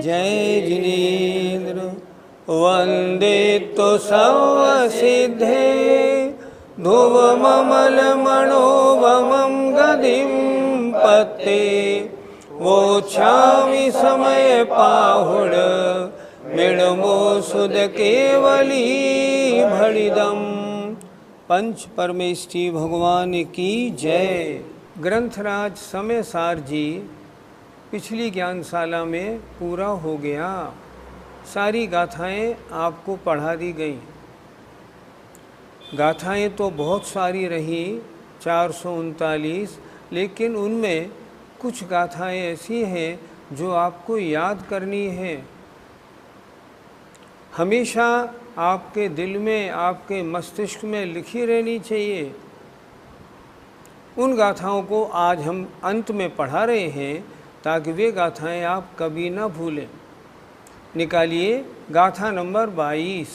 जय जिनेन्द्र वंदे तो सर्वसिद्धे ध्रुवममलमणोभमं गदिं पत्ते वोच्छामि समय पाहुड मृणमो सुद केवली भड़िदम। पंच परमेष्ठी भगवान की जय। ग्रंथराज समयसार जी पिछली ज्ञानशाला में पूरा हो गया। सारी गाथाएं आपको पढ़ा दी गई। गाथाएं तो बहुत सारी रही 439, लेकिन उनमें कुछ गाथाएं ऐसी हैं जो आपको याद करनी है। हमेशा आपके दिल में, आपके मस्तिष्क में लिखी रहनी चाहिए। उन गाथाओं को आज हम अंत में पढ़ा रहे हैं ताकि वे गाथाएं आप कभी न भूलें। निकालिए गाथा नंबर 22।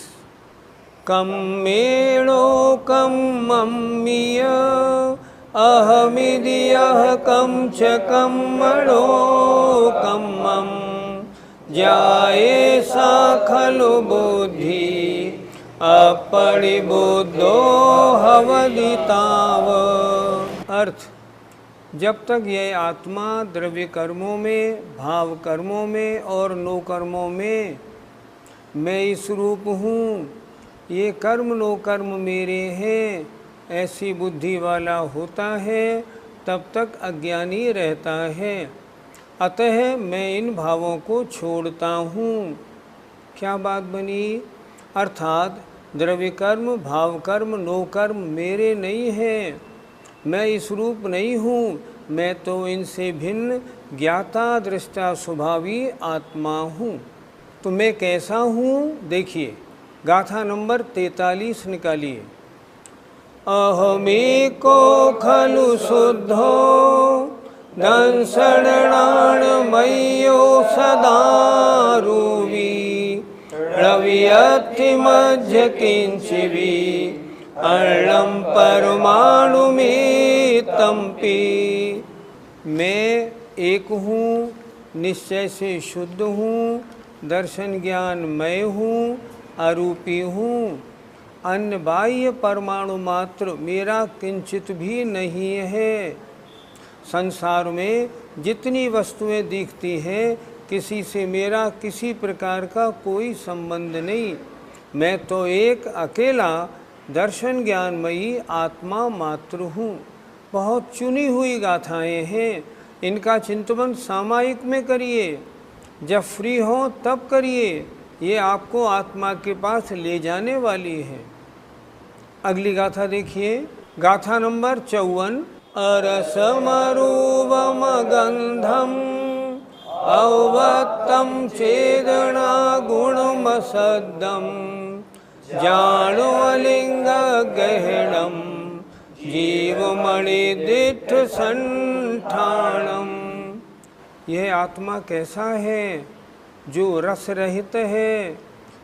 कम्मेणो कम्मम्मिय अहमिदियः कं च कम्मणो कम्मं जाये सा खलु बुद्धि अपरिबुद्धो हवदिताव। अर्थ, जब तक यह आत्मा द्रव्य कर्मों में, भाव कर्मों में और नो कर्मों में मैं इस रूप हूँ, ये कर्म नो कर्म मेरे हैं, ऐसी बुद्धि वाला होता है, तब तक अज्ञानी रहता है। अतः मैं इन भावों को छोड़ता हूँ। क्या बात बनी? अर्थात द्रव्य कर्म, भाव कर्म, नो कर्म मेरे नहीं हैं। मैं इस रूप नहीं हूँ, मैं तो इनसे भिन्न ज्ञाता दृष्टा स्वभावी आत्मा हूँ। तो मैं कैसा हूँ? देखिए गाथा नंबर 43 निकालिए। अहमेको खलु शुद्धो दंसणाणमय्यो सदा रूपी रवियति मध्य किंचिवी अर्णम परमाणु में तंपी। मैं एक हूँ, निश्चय से शुद्ध हूँ, दर्शन ज्ञान मय हूँ, अरूपी हूँ। अन्य बाह्य परमाणु मात्र मेरा किंचित भी नहीं है। संसार में जितनी वस्तुएं दिखती हैं, किसी से मेरा किसी प्रकार का कोई संबंध नहीं। मैं तो एक अकेला दर्शन ज्ञानमयी आत्मा मात्र हूँ। बहुत चुनी हुई गाथाएं हैं, इनका चिंतन सामायिक में करिए। जब फ्री हो तब करिए, ये आपको आत्मा के पास ले जाने वाली है। अगली गाथा देखिए, गाथा नंबर 54। अरसमरूपम गंधम अवत्तम चेदना गुणमसद्दम जानवलिंग गहनम जीवमणि दिठ संठानम। यह आत्मा कैसा है? जो रस रहित है,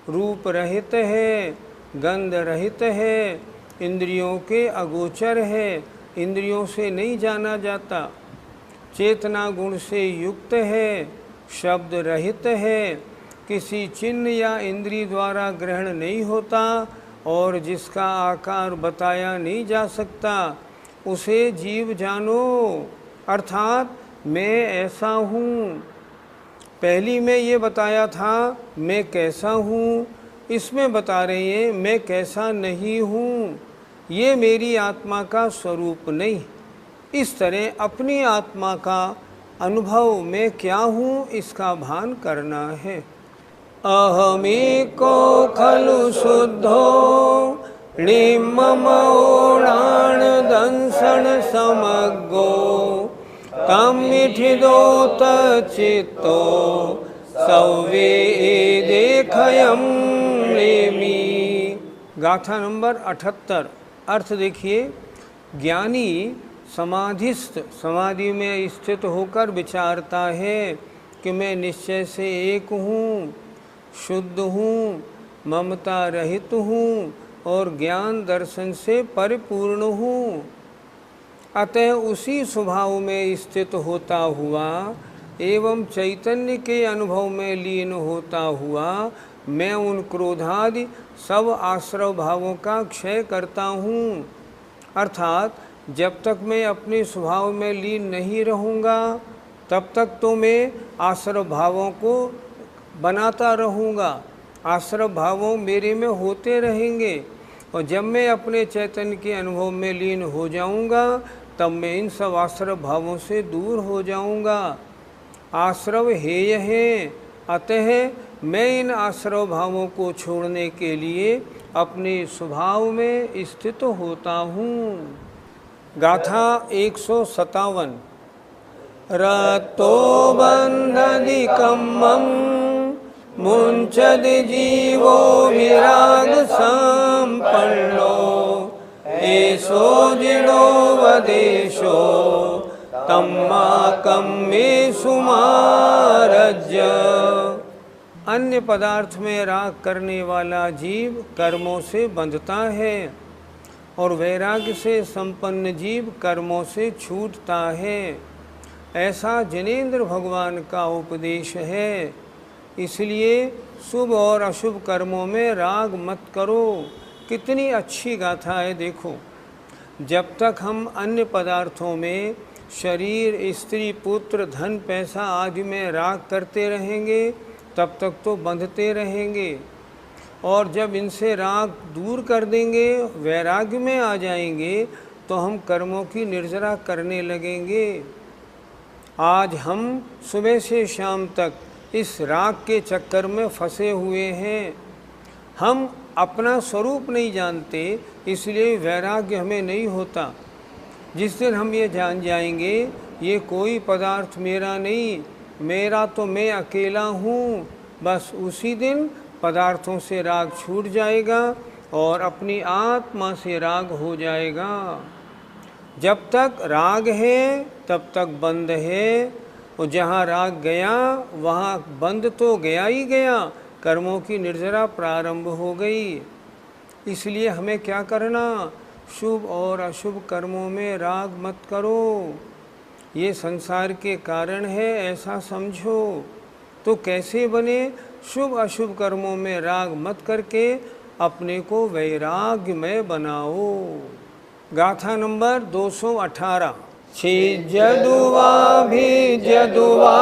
रूप रहित है, गंध रहित है, इंद्रियों के अगोचर है, इंद्रियों से नहीं जाना जाता, चेतना गुण से युक्त है, शब्द रहित है, किसी चिन्ह या इंद्रिय द्वारा ग्रहण नहीं होता और जिसका आकार बताया नहीं जा सकता, उसे जीव जानो। अर्थात मैं ऐसा हूँ। पहली में ये बताया था मैं कैसा हूँ, इसमें बता रही है मैं कैसा नहीं हूँ। ये मेरी आत्मा का स्वरूप नहीं। इस तरह अपनी आत्मा का अनुभव मैं क्या हूँ इसका भान करना है। अहमेको खलु शुद्धो निर्ममोणान दंसन समग्गो तम मिठिदोत चित्तो सवे देखयम रेमी। गाथा नंबर 78। अर्थ देखिए, ज्ञानी समाधिस्थ, समाधि में स्थित होकर विचारता है कि मैं निश्चय से एक हूँ, शुद्ध हूँ, ममता रहित हूँ और ज्ञान दर्शन से परिपूर्ण हूँ। अतः उसी स्वभाव में स्थित होता हुआ एवं चैतन्य के अनुभव में लीन होता हुआ मैं उन क्रोधादि सब आश्रव भावों का क्षय करता हूँ। अर्थात जब तक मैं अपने स्वभाव में लीन नहीं रहूँगा तब तक तो मैं आश्रव भावों को बनाता रहूँगा, आश्रव भावों मेरे में होते रहेंगे। और जब मैं अपने चैतन्य के अनुभव में लीन हो जाऊँगा तब मैं इन सब आश्रव भावों से दूर हो जाऊँगा। आश्रव हेय हैं, अतः मैं इन आश्रव भावों को छोड़ने के लिए अपने स्वभाव में स्थित होता हूँ। गाथा 157। रतो बंधदिकं मम मुंचद जीवो विराग संपन्नो एसो जिणो वदेशो तम्माकं मे सुमारज्य। अन्य पदार्थ में राग करने वाला जीव कर्मों से बंधता है और वैराग्य से संपन्न जीव कर्मों से छूटता है। ऐसा जिनेंद्र भगवान का उपदेश है। इसलिए शुभ और अशुभ कर्मों में राग मत करो। कितनी अच्छी गाथा है देखो। जब तक हम अन्य पदार्थों में शरीर, स्त्री, पुत्र, धन, पैसा आदि में राग करते रहेंगे तब तक तो बंधते रहेंगे, और जब इनसे राग दूर कर देंगे, वैराग्य में आ जाएंगे तो हम कर्मों की निर्जरा करने लगेंगे। आज हम सुबह से शाम तक इस राग के चक्कर में फंसे हुए हैं। हम अपना स्वरूप नहीं जानते, इसलिए वैराग्य हमें नहीं होता। जिस दिन हम ये जान जाएंगे ये कोई पदार्थ मेरा नहीं, मेरा तो मैं अकेला हूँ, बस उसी दिन पदार्थों से राग छूट जाएगा और अपनी आत्मा से राग हो जाएगा। जब तक राग है तब तक बंद है, और जहाँ राग गया वहाँ बंद तो गया ही गया, कर्मों की निर्जरा प्रारंभ हो गई। इसलिए हमें क्या करना, शुभ और अशुभ कर्मों में राग मत करो। ये संसार के कारण है, ऐसा समझो। तो कैसे बने, शुभ अशुभ कर्मों में राग मत करके अपने को वैराग्य में बनाओ। गाथा नंबर 218। छिजदुवा भिजदुवा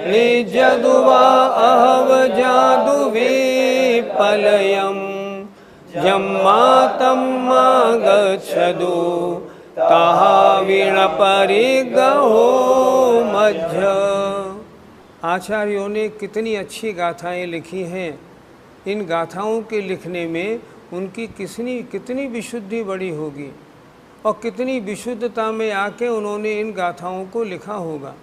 निजदुवा अहव जादु विपलयम जम्मा तम्मा गच्छदु ताहा वीण परिगहो मध्य। आचार्यों ने कितनी अच्छी गाथाएं लिखी हैं। इन गाथाओं के लिखने में उनकी कितनी विशुद्धि बड़ी होगी और कितनी विशुद्धता में आके उन्होंने इन गाथाओं को लिखा होगा।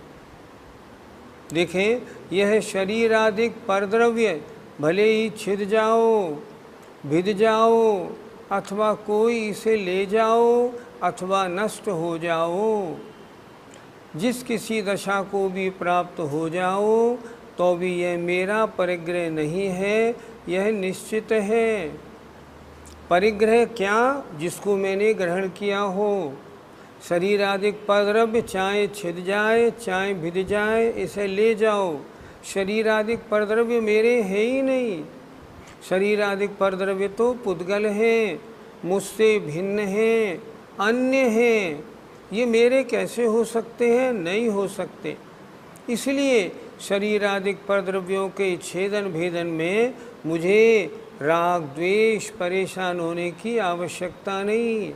देखें, यह शरीरादिक परद्रव्य भले ही छिद जाओ, भिद जाओ, अथवा कोई इसे ले जाओ अथवा नष्ट हो जाओ, जिस किसी दशा को भी प्राप्त हो जाओ तो भी यह मेरा परिग्रह नहीं है, यह निश्चित है। परिग्रह क्या, जिसको मैंने ग्रहण किया हो। शरीर आदि परद्रव्य चाहे छिद जाए चाहे भिद जाए, इसे ले जाओ। शरीर आदि परद्रव्य मेरे है ही नहीं। शरीर आदि परद्रव्य तो पुद्गल हैं, मुझसे भिन्न हैं, अन्य हैं। ये मेरे कैसे हो सकते हैं, नहीं हो सकते। इसलिए शरीर आदि परद्रव्यों के छेदन भेदन में मुझे राग द्वेष परेशान होने की आवश्यकता नहीं।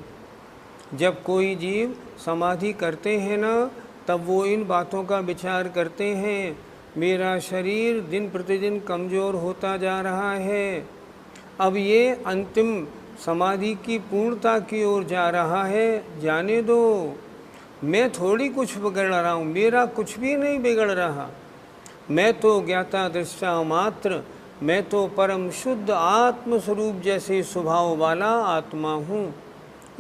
जब कोई जीव समाधि करते हैं ना, तब वो इन बातों का विचार करते हैं, मेरा शरीर दिन प्रतिदिन कमज़ोर होता जा रहा है, अब ये अंतिम समाधि की पूर्णता की ओर जा रहा है, जाने दो। मैं थोड़ी कुछ बिगड़ रहा हूँ, मेरा कुछ भी नहीं बिगड़ रहा। मैं तो ज्ञाता दृष्टा मात्र, मैं तो परम शुद्ध आत्म स्वरूप जैसे स्वभाव वाला आत्मा हूँ।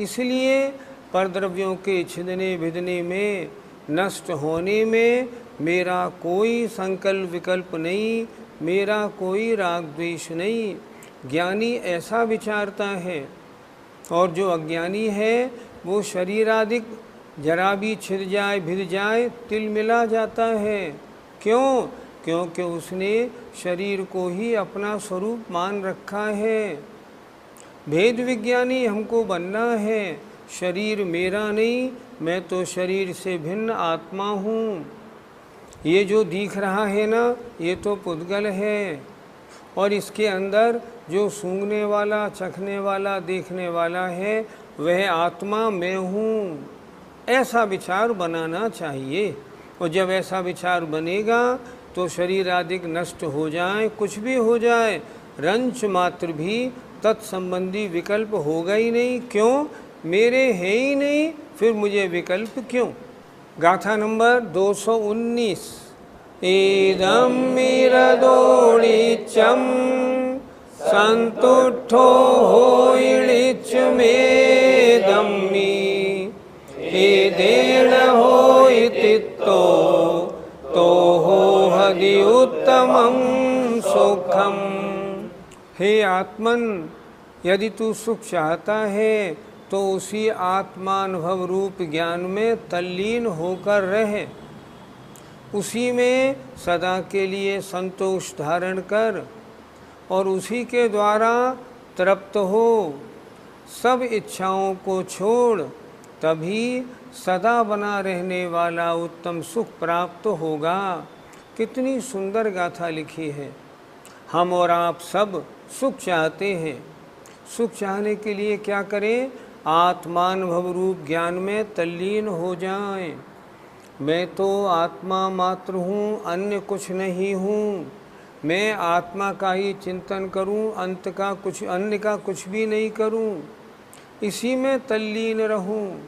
इसलिए परद्रव्यों के छिदने भिदने में, नष्ट होने में मेरा कोई संकल्प विकल्प नहीं, मेरा कोई राग द्वेष नहीं। ज्ञानी ऐसा विचारता है, और जो अज्ञानी है वो शरीरादिक जरा भी छिद जाए भिद जाए तिल मिला जाता है। क्यों? क्योंकि उसने शरीर को ही अपना स्वरूप मान रखा है। भेद विज्ञानी हमको बनना है। शरीर मेरा नहीं, मैं तो शरीर से भिन्न आत्मा हूँ। ये जो दिख रहा है ना, ये तो पुद्गल है, और इसके अंदर जो सूंघने वाला, चखने वाला, देखने वाला है वह आत्मा मैं हूँ। ऐसा विचार बनाना चाहिए। और जब ऐसा विचार बनेगा तो शरीर आदि नष्ट हो जाए, कुछ भी हो जाए, रंच मात्र भी तत्संबंधी विकल्प होगा ही नहीं। क्यों? मेरे है ही नहीं, फिर मुझे विकल्प क्यों? गाथा नंबर 219। इदं मिरदोळिच्चं संतुष्टो होइळिच्च मेदम्मि इदेन होइतित्तो तो हो हदि उत्तमं सुखम। हे आत्मन, यदि तू सुख चाहता है तो उसी आत्मानुभव रूप ज्ञान में तल्लीन होकर रहे, उसी में सदा के लिए संतोष धारण कर और उसी के द्वारा तृप्त हो। सब इच्छाओं को छोड़, तभी सदा बना रहने वाला उत्तम सुख प्राप्त होगा। कितनी सुंदर गाथा लिखी है। हम और आप सब सुख चाहते हैं। सुख चाहने के लिए क्या करें? आत्मानुभव रूप ज्ञान में तल्लीन हो जाएं। मैं तो आत्मा मात्र हूँ, अन्य कुछ नहीं हूँ। मैं आत्मा का ही चिंतन करूँ, अन्य का कुछ भी नहीं करूँ, इसी में तल्लीन रहूँ।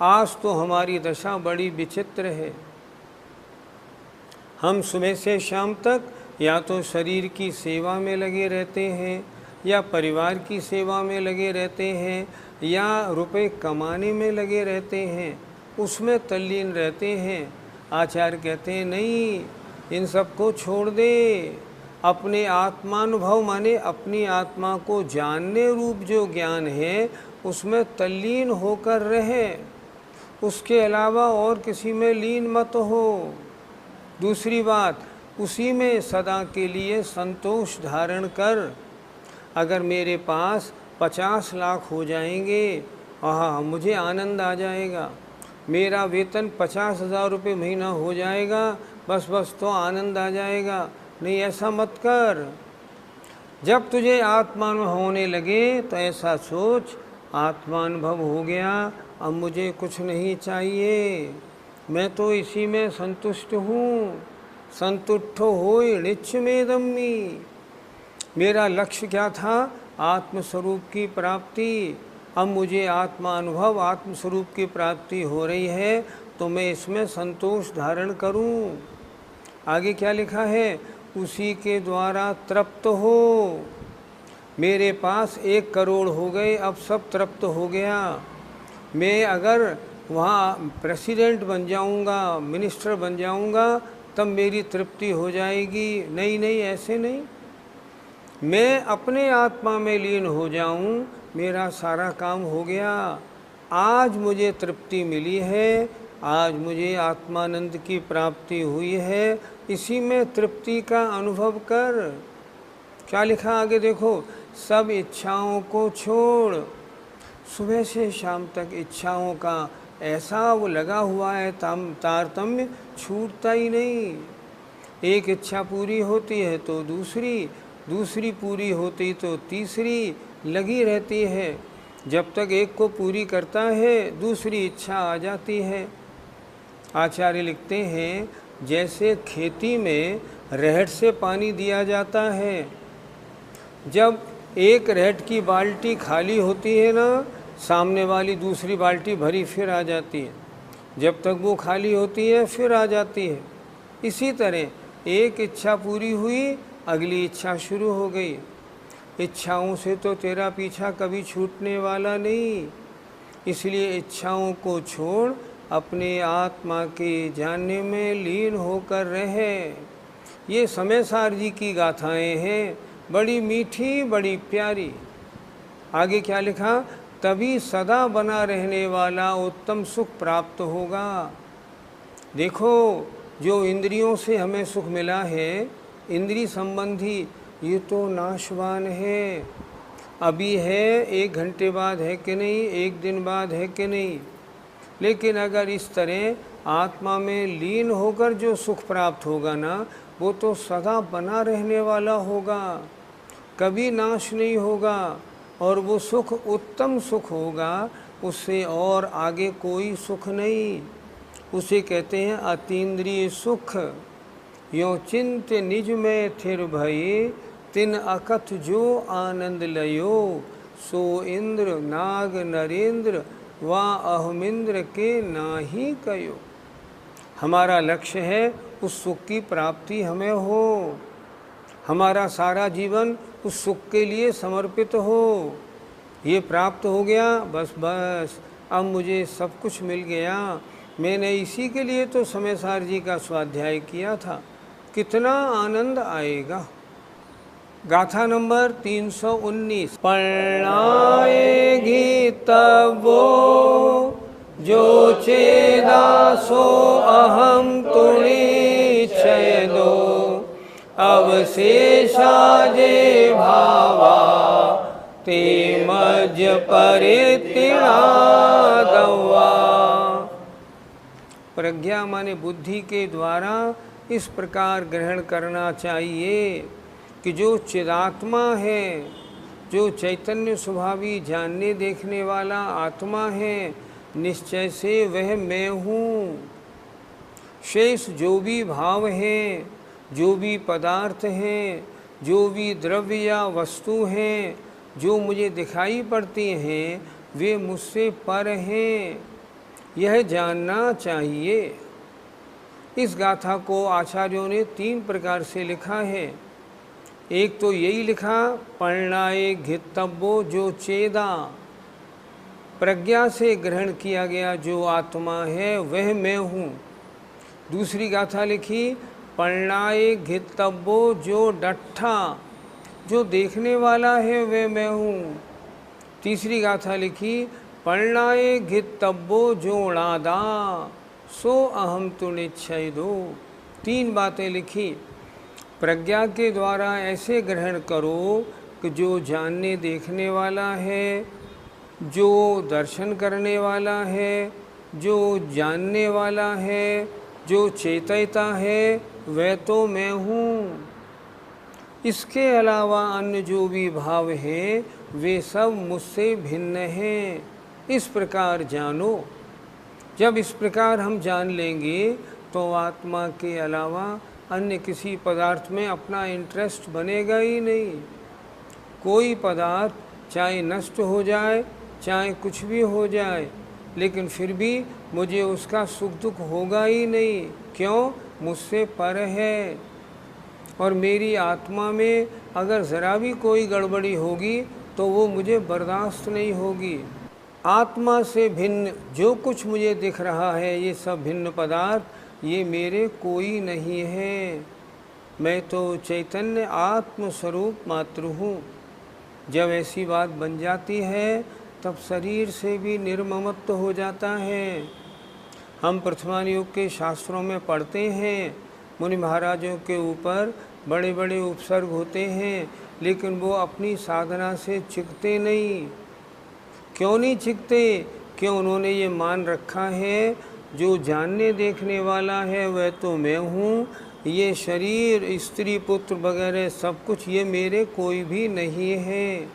आज तो हमारी दशा बड़ी विचित्र है। हम सुबह से शाम तक या तो शरीर की सेवा में लगे रहते हैं, या परिवार की सेवा में लगे रहते हैं, या रुपए कमाने में लगे रहते हैं, उसमें तल्लीन रहते हैं। आचार्य कहते हैं नहीं, इन सब को छोड़ दे। अपने आत्मानुभव माने अपनी आत्मा को जानने रूप जो ज्ञान है उसमें तल्लीन होकर रहे, उसके अलावा और किसी में लीन मत हो। दूसरी बात, उसी में सदा के लिए संतोष धारण कर। अगर मेरे पास 50 लाख हो जाएंगे, आहा मुझे आनंद आ जाएगा। मेरा वेतन 50,000 रुपये महीना हो जाएगा, बस तो आनंद आ जाएगा। नहीं, ऐसा मत कर। जब तुझे आत्मानुभव होने लगे तो ऐसा सोच, आत्मानुभव हो गया, अब मुझे कुछ नहीं चाहिए, मैं तो इसी में संतुष्ट हूँ। संतुष्टो होय निच्छ मेदम्मि। मेरा लक्ष्य क्या था? आत्मस्वरूप की प्राप्ति। अब मुझे आत्मानुभव, आत्मस्वरूप की प्राप्ति हो रही है, तो मैं इसमें संतोष धारण करूं। आगे क्या लिखा है? उसी के द्वारा तृप्त हो। मेरे पास 1 करोड़ हो गए, अब सब तृप्त हो गया। मैं अगर वहाँ प्रेसिडेंट बन जाऊँगा, मिनिस्टर बन जाऊँगा, तब मेरी तृप्ति हो जाएगी। नहीं, ऐसे नहीं। मैं अपने आत्मा में लीन हो जाऊं, मेरा सारा काम हो गया। आज मुझे तृप्ति मिली है, आज मुझे आत्मानंद की प्राप्ति हुई है, इसी में तृप्ति का अनुभव कर। क्या लिखा आगे देखो? सब इच्छाओं को छोड़। सुबह से शाम तक इच्छाओं का ऐसा वो लगा हुआ है, तारतम्य छूटता ही नहीं। एक इच्छा पूरी होती है तो दूसरी पूरी होती तो तीसरी लगी रहती है। जब तक एक को पूरी करता है दूसरी इच्छा आ जाती है। आचार्य लिखते हैं, जैसे खेती में रहट से पानी दिया जाता है, जब एक रहट की बाल्टी खाली होती है ना, सामने वाली दूसरी बाल्टी भरी फिर आ जाती है। जब तक वो खाली होती है फिर आ जाती है। इसी तरह एक इच्छा पूरी हुई, अगली इच्छा शुरू हो गई। इच्छाओं से तो तेरा पीछा कभी छूटने वाला नहीं, इसलिए इच्छाओं को छोड़ अपने आत्मा के जानने में लीन होकर रहे। ये समय सार जी की गाथाएं हैं, बड़ी मीठी बड़ी प्यारी। आगे क्या लिखा, तभी सदा बना रहने वाला उत्तम सुख प्राप्त होगा। देखो, जो इंद्रियों से हमें सुख मिला है, इंद्रिय संबंधी, ये तो नाशवान है। अभी है, 1 घंटे बाद है कि नहीं, 1 दिन बाद है कि नहीं। लेकिन अगर इस तरह आत्मा में लीन होकर जो सुख प्राप्त होगा ना, वो तो सदा बना रहने वाला होगा, कभी नाश नहीं होगा। और वो सुख उत्तम सुख होगा, उससे और आगे कोई सुख नहीं। उसे कहते हैं अतीन्द्रिय सुख। यो चिंत निज में थिर भई, तिन अकथ जो आनंद लयो। सो इंद्र नाग नरेंद्र वा अहमिंद्र के नाही कयो। हमारा लक्ष्य है उस सुख की प्राप्ति हमें हो, हमारा सारा जीवन उस सुख के लिए समर्पित हो। ये प्राप्त हो गया, बस बस अब मुझे सब कुछ मिल गया। मैंने इसी के लिए तो समय सार जी का स्वाध्याय किया था, कितना आनंद आएगा। गाथा नंबर 319। परणाएगी तब वो जो चेदासो अहम तुणी क्षय दो। अवशेषा जे भावा ते मज परितिणा दवा। प्रज्ञा माने बुद्धि के द्वारा इस प्रकार ग्रहण करना चाहिए कि जो चिदात्मा है, जो चैतन्य स्वभावी जानने देखने वाला आत्मा है, निश्चय से वह मैं हूँ। शेष जो भी भाव हैं, जो भी पदार्थ हैं, जो भी द्रव्य या वस्तु हैं, जो मुझे दिखाई पड़ती हैं, वे मुझसे पर हैं, यह जानना चाहिए। इस गाथा को आचार्यों ने 3 प्रकार से लिखा है। एक तो यही लिखा, परिणाए घितव्यो जो चेदा, प्रज्ञा से ग्रहण किया गया जो आत्मा है वह मैं हूँ। दूसरी गाथा लिखी, परिणाए घितव्यो जो डट्ठा, जो देखने वाला है वह मैं हूँ। तीसरी गाथा लिखी, परिणाए घितव्यो जो णादा, सो अहम तु निश्चय दो। 3 बातें लिखी। प्रज्ञा के द्वारा ऐसे ग्रहण करो कि जो जानने देखने वाला है, जो दर्शन करने वाला है, जो जानने वाला है, जो चेतयता है, वह तो मैं हूँ। इसके अलावा अन्य जो भी भाव हैं, वे सब मुझसे भिन्न हैं। इस प्रकार जानो। जब इस प्रकार हम जान लेंगे तो आत्मा के अलावा अन्य किसी पदार्थ में अपना इंटरेस्ट बनेगा ही नहीं। कोई पदार्थ चाहे नष्ट हो जाए, चाहे कुछ भी हो जाए, लेकिन फिर भी मुझे उसका सुख दुख होगा ही नहीं। क्यों? मुझसे पर है। और मेरी आत्मा में अगर ज़रा भी कोई गड़बड़ी होगी तो वो मुझे बर्दाश्त नहीं होगी। आत्मा से भिन्न जो कुछ मुझे दिख रहा है, ये सब भिन्न पदार्थ, ये मेरे कोई नहीं है। मैं तो चैतन्य आत्म स्वरूप मात्र हूँ। जब ऐसी बात बन जाती है तब शरीर से भी निर्ममत्व हो जाता है। हम प्रथमान युग के शास्त्रों में पढ़ते हैं, मुनि महाराजों के ऊपर बड़े बड़े उपसर्ग होते हैं, लेकिन वो अपनी साधना से चिकते नहीं। क्यों नहीं चिकते? क्यों? उन्होंने ये मान रखा है जो जानने देखने वाला है वह तो मैं हूँ। ये शरीर, स्त्री, पुत्र वगैरह सब कुछ ये मेरे कोई भी नहीं है।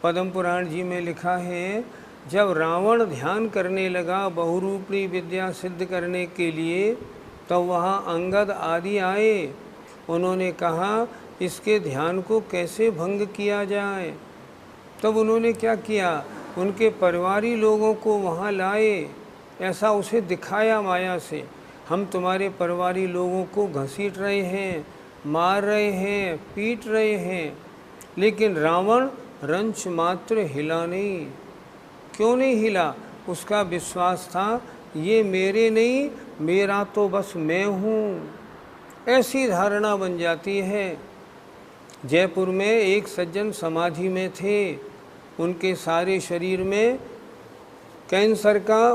पद्म पुराण जी में लिखा है, जब रावण ध्यान करने लगा बहुरूपी विद्या सिद्ध करने के लिए, तब वहाँ अंगद आदि आए। उन्होंने कहा इसके ध्यान को कैसे भंग किया जाए। तब उन्होंने क्या किया, उनके परिवारी लोगों को वहाँ लाए ऐसा उसे दिखाया माया से। हम तुम्हारे परिवारी लोगों को घसीट रहे हैं, मार रहे हैं, पीट रहे हैं, लेकिन रावण रंच मात्र हिला नहीं। क्यों नहीं हिला? उसका विश्वास था ये मेरे नहीं, मेरा तो बस मैं हूँ। ऐसी धारणा बन जाती है। जयपुर में एक सज्जन समाधि में थे। उनके सारे शरीर में कैंसर का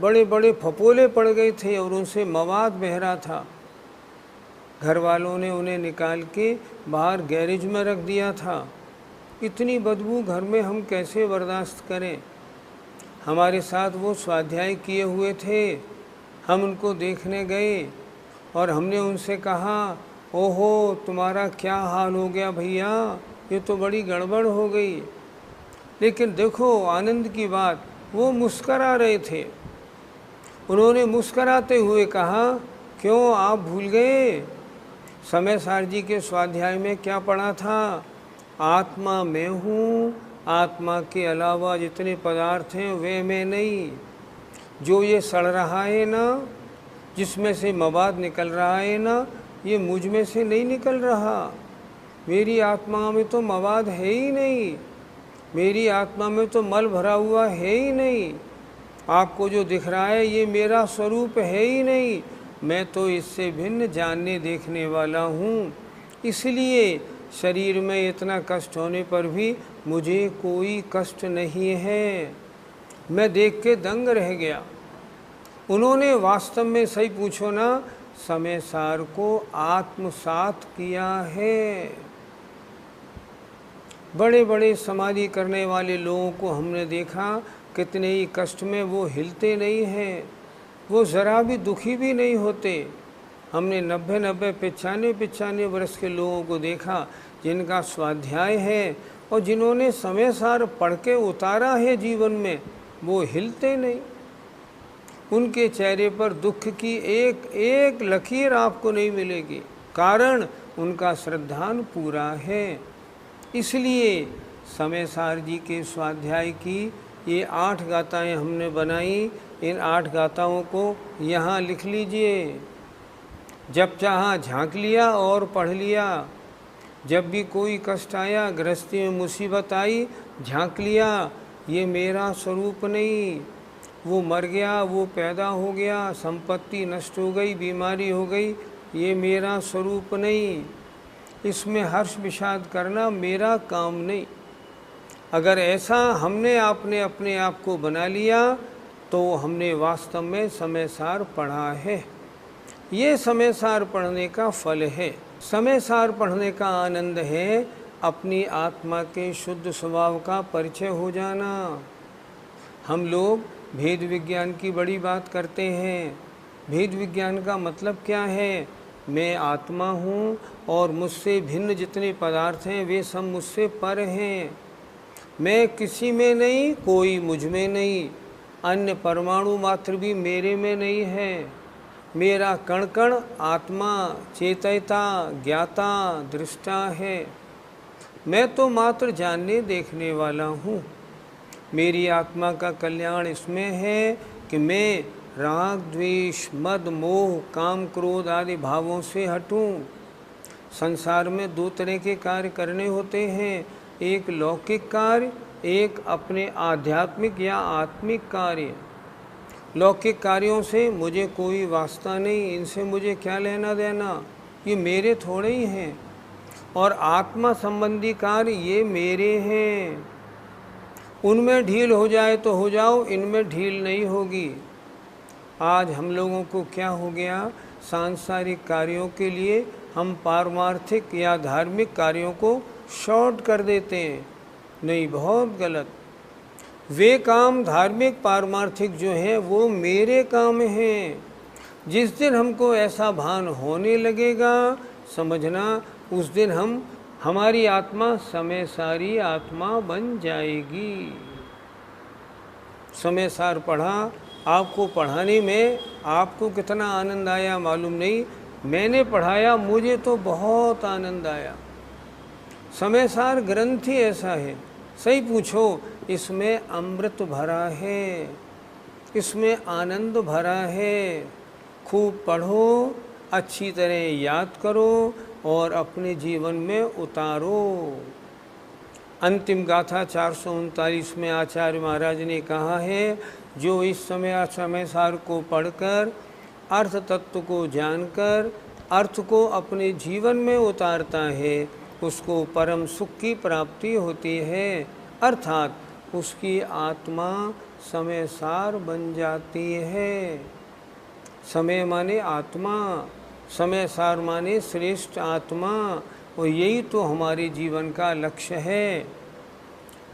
बड़े बड़े फपोले पड़ गए थे और उनसे मवाद बह रहा था। घर वालों ने उन्हें निकाल के बाहर गैरेज में रख दिया था। इतनी बदबू घर में हम कैसे बर्दाश्त करें? हमारे साथ वो स्वाध्याय किए हुए थे। हम उनको देखने गए और हमने उनसे कहा, ओहो तुम्हारा क्या हाल हो गया भैया, ये तो बड़ी गड़बड़ हो गई। लेकिन देखो आनंद की बात, वो मुस्करा रहे थे। उन्होंने मुस्कराते हुए कहा, क्यों आप भूल गए? समय सार जी के स्वाध्याय में क्या पढ़ा था? आत्मा मैं हूँ, आत्मा के अलावा जितने पदार्थ हैं वे मैं नहीं। जो ये सड़ रहा है ना, जिसमें से मवाद निकल रहा है ना, ये मुझ में से नहीं निकल रहा। मेरी आत्मा में तो मवाद है ही नहीं, मेरी आत्मा में तो मल भरा हुआ है ही नहीं। आपको जो दिख रहा है ये मेरा स्वरूप है ही नहीं। मैं तो इससे भिन्न जानने देखने वाला हूँ। इसलिए शरीर में इतना कष्ट होने पर भी मुझे कोई कष्ट नहीं है। मैं देख के दंग रह गया। उन्होंने वास्तव में, सही पूछो ना, समय सार को आत्मसात किया है। बड़े बड़े समाधि करने वाले लोगों को हमने देखा, कितने ही कष्ट में वो हिलते नहीं हैं, वो ज़रा भी दुखी भी नहीं होते। हमने 90-95 वर्ष के लोगों को देखा जिनका स्वाध्याय है और जिन्होंने समय सार पढ़ के उतारा है जीवन में, वो हिलते नहीं। उनके चेहरे पर दुख की एक एक लकीर आपको नहीं मिलेगी। कारण उनका श्रद्धान पूरा है। इसलिए समय सार जी के स्वाध्याय की ये 8 गाथाएँ हमने बनाई। इन 8 गाथाओं को यहाँ लिख लीजिए। जब चाहा झांक लिया और पढ़ लिया। जब भी कोई कष्ट आया, गृहस्थी में मुसीबत आई, झांक लिया, ये मेरा स्वरूप नहीं, वो मर गया, वो पैदा हो गया, संपत्ति नष्ट हो गई, बीमारी हो गई, ये मेरा स्वरूप नहीं। इसमें हर्ष विषाद करना मेरा काम नहीं। अगर ऐसा हमने आपने अपने आप को बना लिया तो हमने वास्तव में समय सार पढ़ा है। ये समय सार पढ़ने का फल है। समय सार पढ़ने का आनंद है अपनी आत्मा के शुद्ध स्वभाव का परिचय हो जाना। हम लोग भेद विज्ञान की बड़ी बात करते हैं। भेद विज्ञान का मतलब क्या है? मैं आत्मा हूँ और मुझसे भिन्न जितने पदार्थ हैं वे सब मुझसे पर हैं। मैं किसी में नहीं, कोई मुझ में नहीं, अन्य परमाणु मात्र भी मेरे में नहीं है। मेरा कण कण आत्मा, चेतयता, ज्ञाता, दृष्टा है। मैं तो मात्र जानने देखने वाला हूँ। मेरी आत्मा का कल्याण इसमें है कि मैं राग, द्वेष, मद, मोह, काम, क्रोध आदि भावों से हटूं। संसार में 2 तरह के कार्य करने होते हैं, एक लौकिक कार्य, एक अपने आध्यात्मिक या आत्मिक कार्य। लौकिक कार्यों से मुझे कोई वास्ता नहीं, इनसे मुझे क्या लेना देना, ये मेरे थोड़े ही हैं। और आत्मा संबंधी कार्य ये मेरे हैं। उनमें ढील हो जाए तो हो जाओ, इनमें ढील नहीं होगी। आज हम लोगों को क्या हो गया, सांसारिक कार्यों के लिए हम पारमार्थिक या धार्मिक कार्यों को शॉर्ट कर देते हैं। नहीं, बहुत गलत। वे काम धार्मिक पारमार्थिक जो हैं वो मेरे काम हैं। जिस दिन हमको ऐसा भान होने लगेगा, समझना उस दिन हमारी आत्मा समय सारी आत्मा बन जाएगी। समय सार पढ़ा, आपको पढ़ाने में आपको कितना आनंद आया मालूम नहीं। मैंने पढ़ाया, मुझे तो बहुत आनंद आया। समय सार ग्रंथ ही ऐसा है, सही पूछो, इसमें अमृत भरा है। इसमें आनंद भरा है। खूब पढ़ो, अच्छी तरह याद करो और अपने जीवन में उतारो। अंतिम गाथा 439 में आचार्य महाराज ने कहा है, जो इस समय सार को पढ़कर अर्थ तत्व को जानकर अर्थ को अपने जीवन में उतारता है, उसको परम सुख की प्राप्ति होती है, अर्थात उसकी आत्मा समय सार बन जाती है। समय माने आत्मा, समय सार माने श्रेष्ठ आत्मा, और यही तो हमारे जीवन का लक्ष्य है।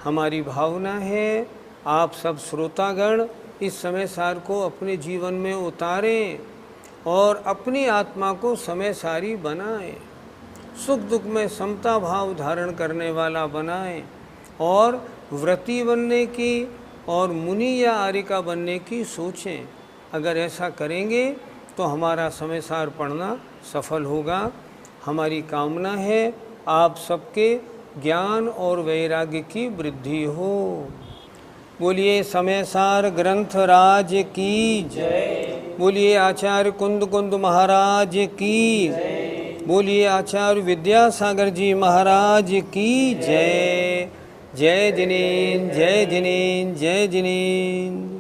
हमारी भावना है आप सब श्रोतागण इस समय सार को अपने जीवन में उतारें और अपनी आत्मा को समय सारी बनाएं, सुख दुख में समता भाव धारण करने वाला बनाएं और व्रती बनने की और मुनि या आर्यिका बनने की सोचें। अगर ऐसा करेंगे तो हमारा समय सार पढ़ना सफल होगा। हमारी कामना है आप सबके ज्ञान और वैराग्य की वृद्धि हो। बोलिए समय सार ग्रंथ राज की जय। बोलिए आचार्य कुंद महाराज की जय। बोलिए आचार्य विद्यासागर जी महाराज की जय। जय जिनेन्द्र, जय जिनेन्द्र, जय जिनेन्द्र।